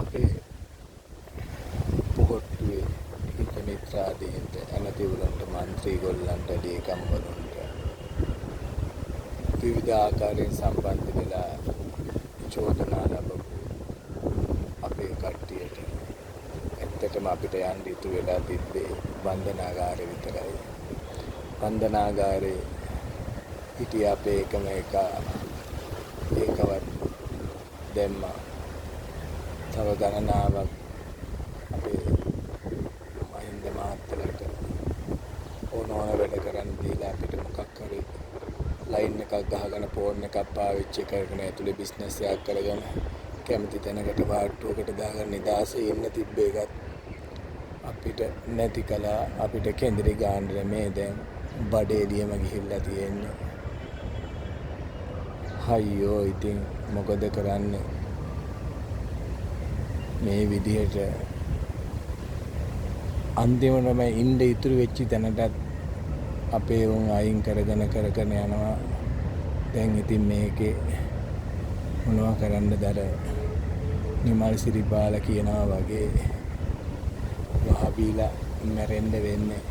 අපේ පොහොට්ටුවේ හිත මිත්‍රාදීන්ට ඇමතිවරුන්ට මන්ත්‍රී ගොල්ලන්ට ලේකම්වරුන්ට විවිධ ආකාරයෙන් සම්බන්ධ වෙලා චෝදනා ලැබපු අපේ කට්ටියට ඇත්තටම අපිට යන්න ඉතුරු වෙලා තිබ්බේ වන්දනාගාරේ විතරයි. වන්දනාගාරේ හිටිය අපේ එකම එක ඒකවත් දැම්මා. තව ගණනාවක් අපේ මහින්ද මහත්තයාට ඕන වැඩ කරන්න දීලා අපිට මොකක් හරි ලයින් එකක් ගහගෙන ෆෝන් එකක් පාවිච්චි කරගෙන ඇතුලේ බිස්නස් එකක් කරගෙන කැමති තැනකට වාට්ටුවකට දාගෙන නිදාසේ ඉන්න තිබ්බේකත් අපිට නැති කළා. අපිට කේන්දරේ ගාන්න මේ දැන් බඩේලියම ගිහිල්ලා තියෙන්නේ. අයියෝ ඉතින් මොකද කරන්නේ මේ විදිහට අන්තිමටම ඉන්න ඉතුරු වෙච්ච තැනටත් අපේ උන් අයින් කරගෙන යනවා. දැන් ඉතින් මේකේ මොනවා කරන්නද අර නිමල් සිරිපාල කියනවා වගේ වහබීලා මැරෙන්න වෙන්නේ.